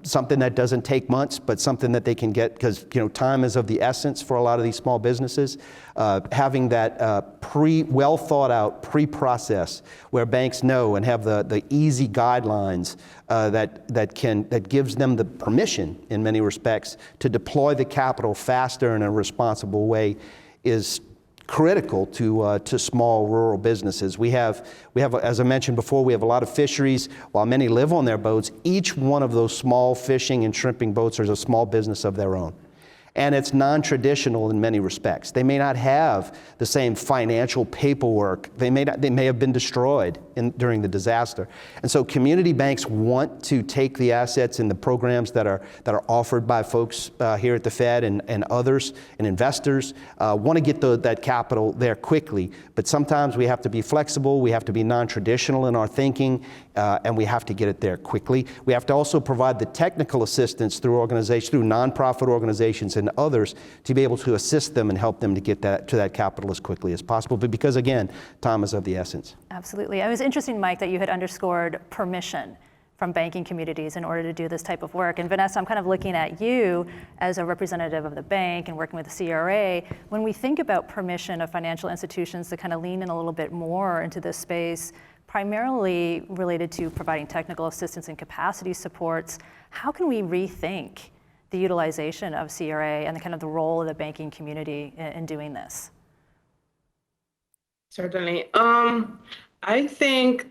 something that doesn't take months, but something that they can get because time is of the essence for a lot of these small businesses. Having that well thought out pre-process where banks know and have the easy guidelines that gives them the permission in many respects to deploy the capital faster in a responsible way is critical to small rural businesses. We have, as I mentioned before, we have a lot of fisheries. While many live on their boats, each one of those small fishing and shrimping boats is a small business of their own. And it's non-traditional in many respects. They may not have the same financial paperwork. They may have been destroyed during the disaster. And so community banks want to take the assets and the programs that are offered by folks here at the Fed and others and investors, want to get that capital there quickly. But sometimes we have to be flexible, we have to be non-traditional in our thinking, and we have to get it there quickly. We have to also provide the technical assistance through nonprofit organizations and others to be able to assist them and help them to get to that capital as quickly as possible. But because again, time is of the essence. Absolutely. It was interesting, Mike, that you had underscored permission from banking communities in order to do this type of work. And Vanessa, I'm kind of looking at you as a representative of the bank and working with the CRA. When we think about permission of financial institutions to kind of lean in a little bit more into this space, primarily related to providing technical assistance and capacity supports, how can we rethink the utilization of CRA and the kind of the role of the banking community in doing this? Certainly. I think,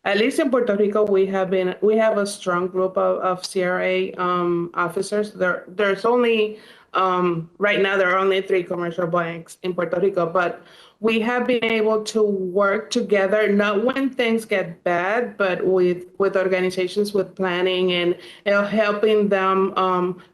at least in Puerto Rico, we have a strong group of CRA officers. There's only, right now, there are only 3 commercial banks in Puerto Rico, but we have been able to work together, not when things get bad, but with organizations with planning and helping them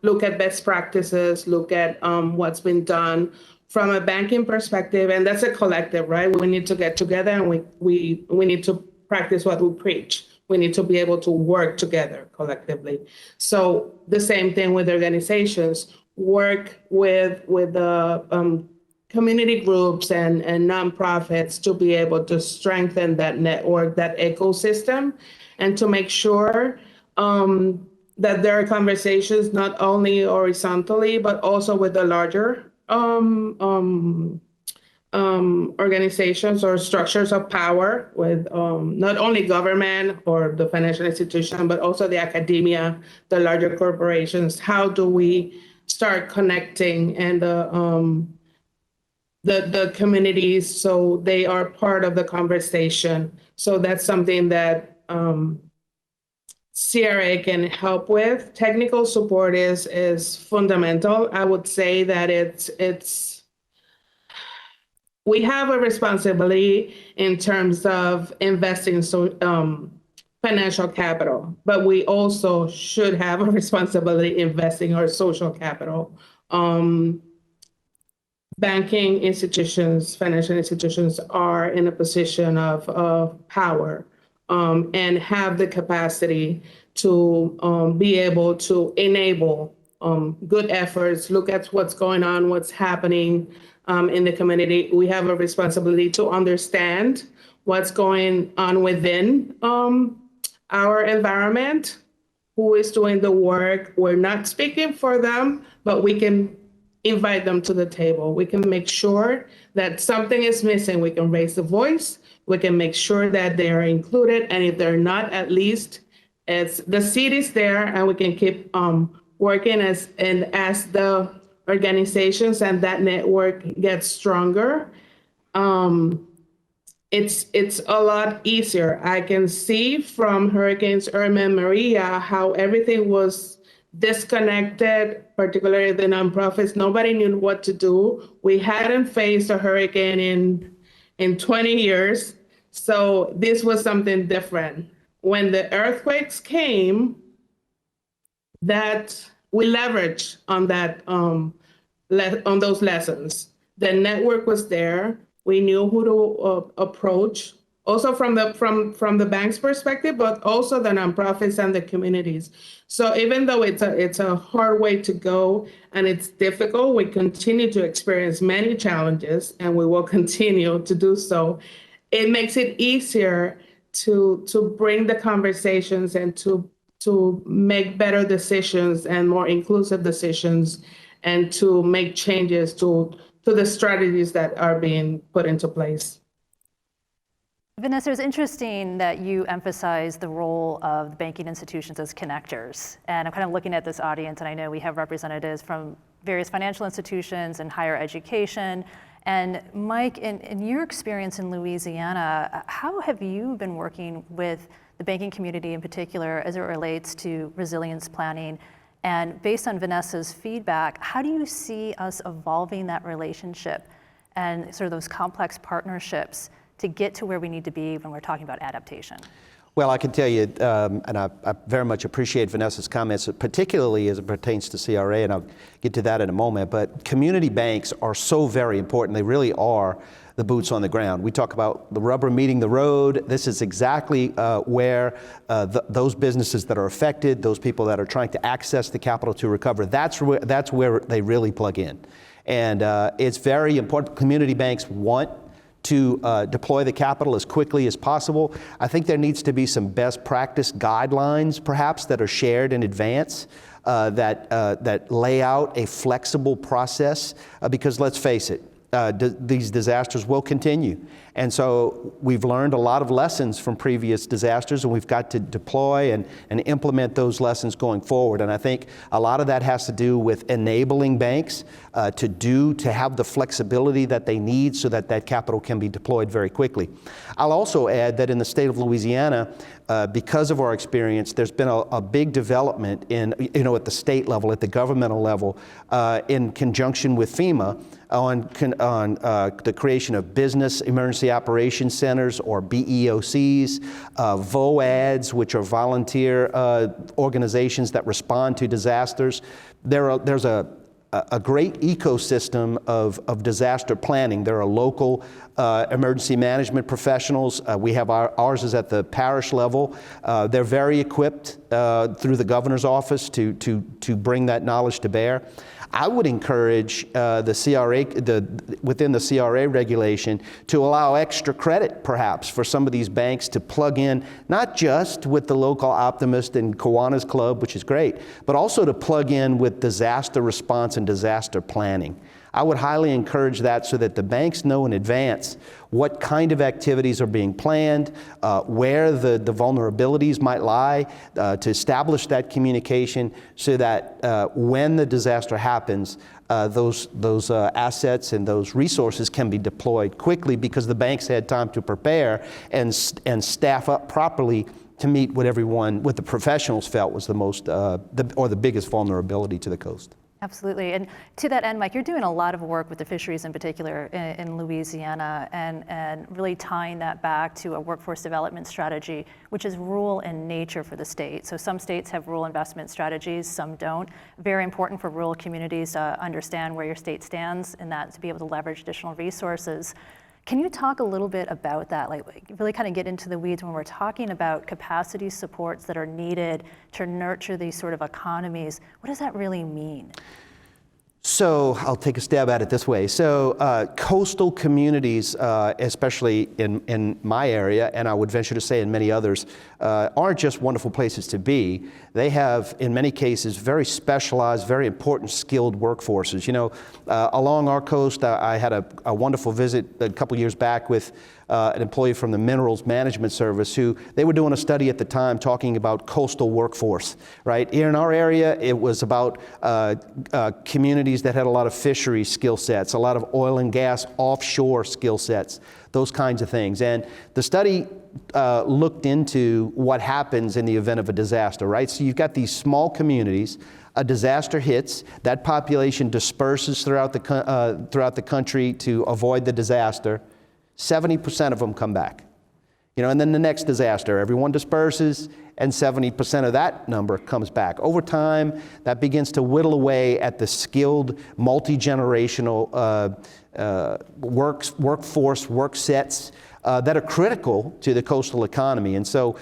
look at best practices, look at what's been done from a banking perspective. And that's a collective, right? We need to get together and we need to practice what we preach. We need to be able to work together collectively. So the same thing with organizations, work with the community groups and nonprofits to be able to strengthen that network, that ecosystem, and to make sure that there are conversations not only horizontally, but also with the larger organizations or structures of power with not only government or the financial institution, but also the academia, the larger corporations. How do we start connecting and the communities so they are part of the conversation? So that's something that CRA can help with. Technical support is fundamental. I would say that we have a responsibility in terms of investing financial capital, but we also should have a responsibility investing our social capital. Banking institutions, financial institutions are in a position of power and have the capacity to be able to enable good efforts, look at what's going on, what's happening in the community. We have a responsibility to understand what's going on within our environment, who is doing the work. We're not speaking for them, but we can invite them to the table. We can make sure that something is missing. We can raise the voice. We can make sure that they are included. And if they're not, at least the seed is there, and we can keep working as the organizations and that network gets stronger. It's a lot easier. I can see from Hurricanes Irma and Maria how everything was disconnected, particularly the nonprofits. Nobody knew what to do. We hadn't faced a hurricane in 20 years. So this was something different. When the earthquakes came, that we leveraged on that, on those lessons. The network was there. We knew who to approach. also from the bank's perspective, but also the nonprofits and the communities. So even though it's a hard way to go and it's difficult, we continue to experience many challenges, and we will continue to do so. It makes it easier to bring the conversations and to make better decisions and more inclusive decisions, and to make changes to the strategies that are being put into place. Vanessa, it's interesting that you emphasize the role of the banking institutions as connectors. And I'm kind of looking at this audience, and I know we have representatives from various financial institutions and higher education. And Mike, in your experience in Louisiana, how have you been working with the banking community in particular as it relates to resilience planning? And based on Vanessa's feedback, how do you see us evolving that relationship and sort of those complex partnerships to get to where we need to be when we're talking about adaptation? Well, I can tell you, and I very much appreciate Vanessa's comments, particularly as it pertains to CRA, and I'll get to that in a moment, but community banks are so very important. They really are the boots on the ground. We talk about the rubber meeting the road. This is exactly where those businesses that are affected, those people that are trying to access the capital to recover, that's where they really plug in. And it's very important. Community banks want to deploy the capital as quickly as possible. I think there needs to be some best practice guidelines, perhaps, that are shared in advance that lay out a flexible process, because let's face it, these disasters will continue. And so we've learned a lot of lessons from previous disasters, and we've got to deploy and implement those lessons going forward. And I think a lot of that has to do with enabling banks to have the flexibility that they need so that that capital can be deployed very quickly. I'll also add that in the state of Louisiana, because of our experience, there's been a big development in, at the state level, at the governmental level, in conjunction with FEMA on the creation of business emergency operations centers, or BEOCs, VOADs, which are volunteer organizations that respond to disasters. There's a great ecosystem of disaster planning. There are local emergency management professionals. We have ours is at the parish level. They're very equipped through the governor's office to bring that knowledge to bear. I would encourage the CRA, within the CRA regulation, to allow extra credit, perhaps, for some of these banks to plug in, not just with the local Optimist and Kiwanis Club, which is great, but also to plug in with disaster response and disaster planning. I would highly encourage that, so that the banks know in advance what kind of activities are being planned, where the vulnerabilities might lie, to establish that communication, so that when the disaster happens, those assets and those resources can be deployed quickly, because the banks had time to prepare and staff up properly to meet what the professionals felt was the biggest vulnerability to the coast. Absolutely. And to that end, Mike, you're doing a lot of work with the fisheries in particular in Louisiana, and really tying that back to a workforce development strategy, which is rural in nature for the state. So some states have rural investment strategies, some don't. Very important for rural communities to understand where your state stands in that, to be able to leverage additional resources. Can you talk a little bit about that, like really kind of get into the weeds when we're talking about capacity supports that are needed to nurture these sort of economies? What does that really mean? So I'll take a stab at it this way. So coastal communities, especially in my area, and I would venture to say in many others, aren't just wonderful places to be. They have, in many cases, very specialized, very important skilled workforces. Along our coast, I had a wonderful visit a couple years back with an employee from the Minerals Management Service, who they were doing a study at the time talking about coastal workforce, right? Here in our area, it was about communities that had a lot of fishery skill sets, a lot of oil and gas offshore skill sets, those kinds of things. And the study looked into what happens in the event of a disaster, right? So you've got these small communities, a disaster hits, that population disperses throughout the country to avoid the disaster. 70% of them come back. And then the next disaster, everyone disperses, and 70% of that number comes back. Over time, that begins to whittle away at the skilled, multi-generational workforce, work sets that are critical to the coastal economy. And so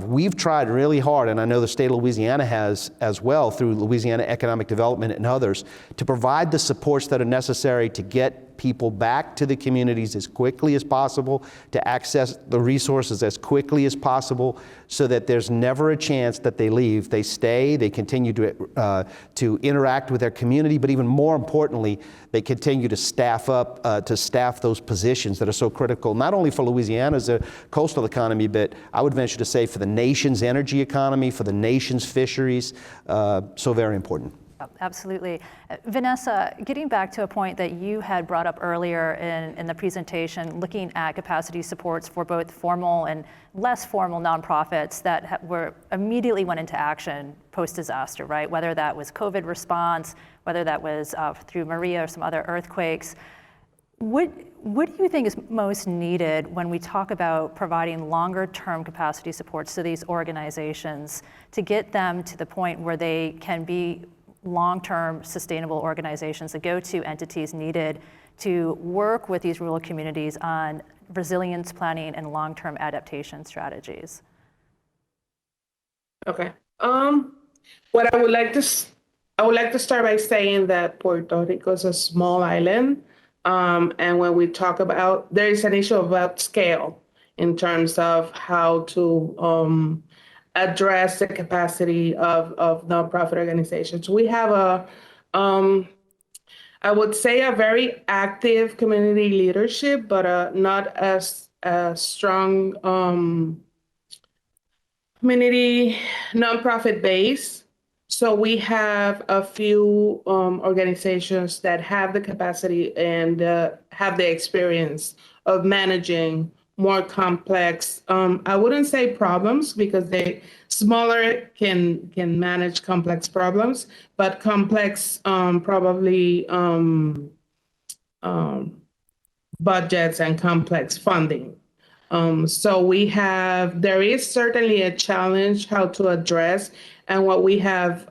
we've tried really hard, and I know the state of Louisiana has as well, through Louisiana Economic Development and others, to provide the supports that are necessary to get people back to the communities as quickly as possible, to access the resources as quickly as possible, so that there's never a chance that they leave. They stay, they continue to interact with their community, but even more importantly, they continue to staff up, to staff those positions that are so critical, not only for Louisiana's coastal economy, but I would venture to say for the nation's energy economy, for the nation's fisheries, so very important. Absolutely. Vanessa, getting back to a point that you had brought up earlier in the presentation, looking at capacity supports for both formal and less formal nonprofits that were immediately went into action post-disaster, right? Whether that was COVID response, whether that was through Maria or some other earthquakes. What do you think is most needed when we talk about providing longer-term capacity supports to these organizations to get them to the point where they can be long-term sustainable organizations, the go-to entities needed to work with these rural communities on resilience planning and long-term adaptation strategies? Okay. What I would like to start by saying that Puerto Rico is a small island, and when we talk about, there is an issue about scale in terms of how to address the capacity of nonprofit organizations. We have I would say a very active community leadership, but not as a strong community nonprofit base. So we have a few organizations that have the capacity and have the experience of managing more complex, I wouldn't say problems, because they smaller can manage complex problems, but complex probably budgets and complex funding. So there is certainly a challenge how to address, and what we have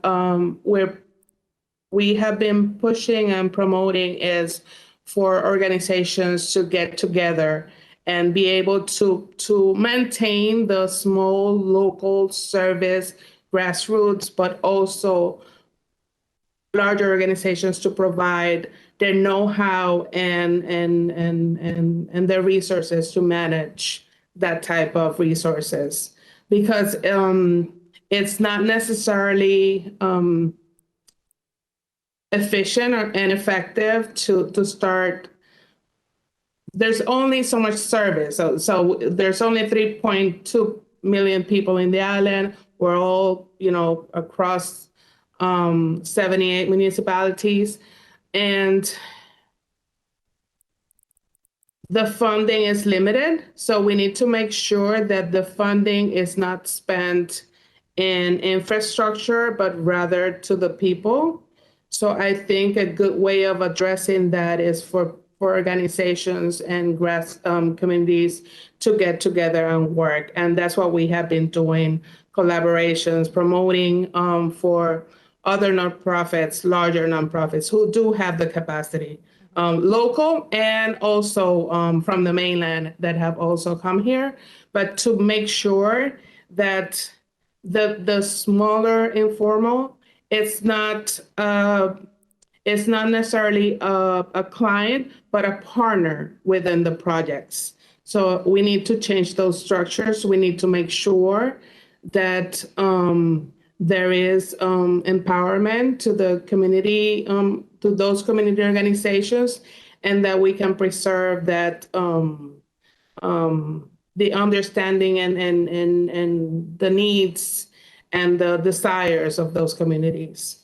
we have been pushing and promoting is for organizations to get together and be able to maintain the small local service grassroots, but also larger organizations to provide their know-how and their resources to manage that type of resources. Because it's not necessarily efficient and effective to start. There's only so much service. So there's only 3.2 million people in the island. We're all, across 78 municipalities. And the funding is limited. So we need to make sure that the funding is not spent in infrastructure, but rather to the people. So I think a good way of addressing that is for organizations and communities to get together and work. And that's what we have been doing, collaborations, promoting for other nonprofits, larger nonprofits who do have the capacity, local and also from the mainland that have also come here, but to make sure that the smaller informal, it's not necessarily a client, but a partner within the projects. So we need to change those structures. We need to make sure that there is empowerment to the community, to those community organizations, and that we can preserve that the understanding and the needs and the desires of those communities.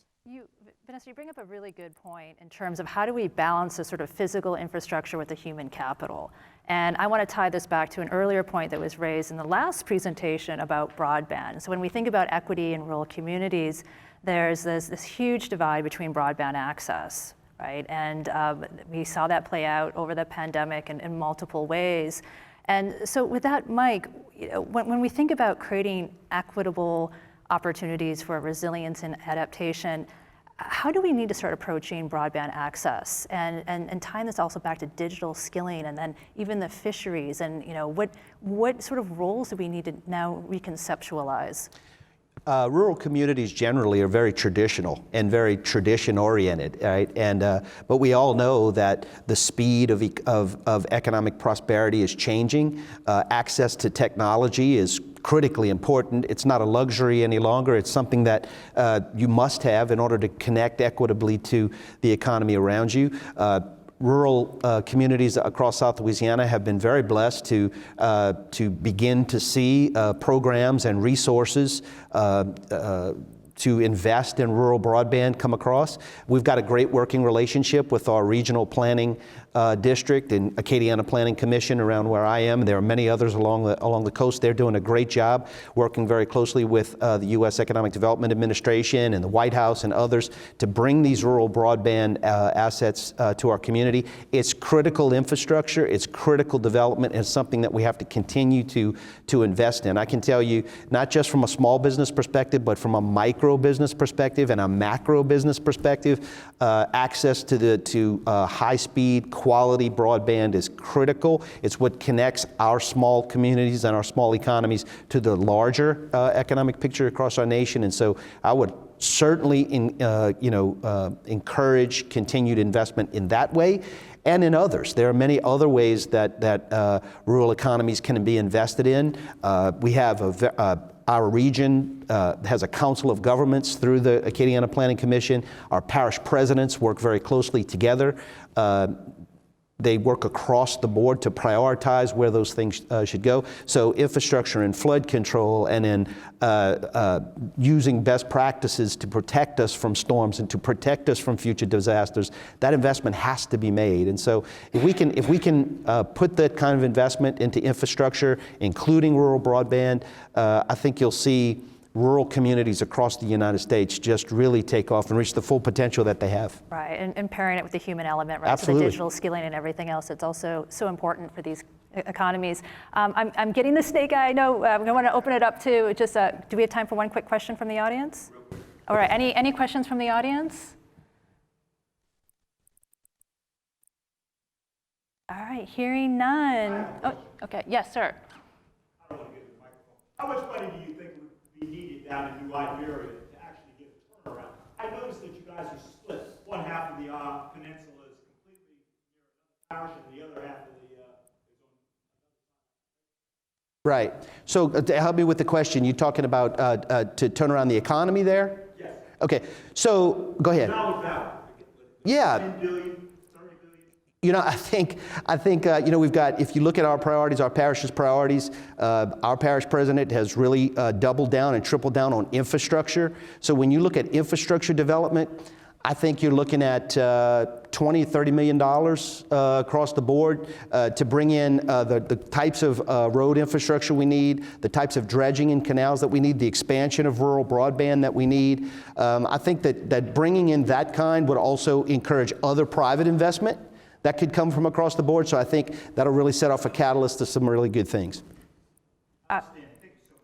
Vanessa, you bring up a really good point in terms of how do we balance the sort of physical infrastructure with the human capital. And I want to tie this back to an earlier point that was raised in the last presentation about broadband. So when we think about equity in rural communities, there's this huge divide between broadband access, right? And we saw that play out over the pandemic in multiple ways. And so with that, Mike, when we think about creating equitable opportunities for resilience and adaptation, how do we need to start approaching broadband access and tying this also back to digital skilling and then even the fisheries and what sort of roles do we need to now reconceptualize? Rural communities generally are very traditional and very tradition-oriented, right? But we all know that the speed of economic prosperity is changing. Access to technology is critically important. It's not a luxury any longer. It's something that you must have in order to connect equitably to the economy around you. Rural communities across South Louisiana have been very blessed to begin to see programs and resources to invest in rural broadband come across. We've got a great working relationship with our regional planning district and Acadiana Planning Commission around where I am. There are many others along the coast. They're doing a great job working very closely with the U.S. Economic Development Administration and the White House and others to bring these rural broadband assets to our community. It's critical infrastructure, it's critical development, and it's something that we have to continue to invest in. I can tell you, not just from a small business perspective, but from a micro business perspective and a macro business perspective, access to high-speed, quality broadband is critical. It's what connects our small communities and our small economies to the larger economic picture across our nation. And so I would certainly encourage continued investment in that way and in others. There are many other ways that rural economies can be invested in. We have our region has a council of governments through the Acadiana Planning Commission. Our parish presidents work very closely together. They work across the board to prioritize where those things should go. So infrastructure and flood control and in using best practices to protect us from storms and to protect us from future disasters, that investment has to be made. And so if we can put that kind of investment into infrastructure, including rural broadband, I think you'll see rural communities across the United States just really take off and reach the full potential that they have. Right, and pairing it with the human element, right? Absolutely. So the digital skilling and everything else, it's also so important for these economies. I'm getting the snake eye. I know I want to open it up to just, do we have time for one quick question from the audience? All right, any questions from the audience? All right, hearing none. Oh, okay, yes, sir. I don't want to get the microphone. How much money do you think would be needed down in New Iberia to actually get a turnaround? I noticed that you guys are split. One half of the peninsula is completely near another parish, and the other half of the is on. Right. So to help me with the question, you're talking about to turn around the economy there? Yes. Okay. So go ahead. Dollar value. Yeah. 10 billion, 30 billion. You know, I think we've got, if you look at our priorities, our parish's priorities, our parish president has really doubled down and tripled down on infrastructure. So when you look at infrastructure development, I think you're looking at $20, $30 million across the board to bring in the types of road infrastructure we need, the types of dredging and canals that we need, the expansion of rural broadband that we need. I think that bringing in that kind would also encourage other private investment that could come from across the board. So I think that'll really set off a catalyst to some really good things.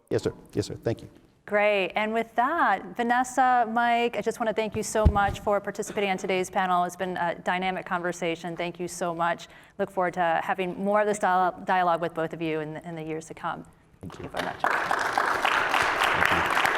Yes, sir. Yes, sir. Thank you. Great. And with that, Vanessa, Mike, I just want to thank you so much for participating on today's panel. It's been a dynamic conversation. Thank you so much. Look forward to having more of this dialogue with both of you in the years to come. Thank you very much. Thank you.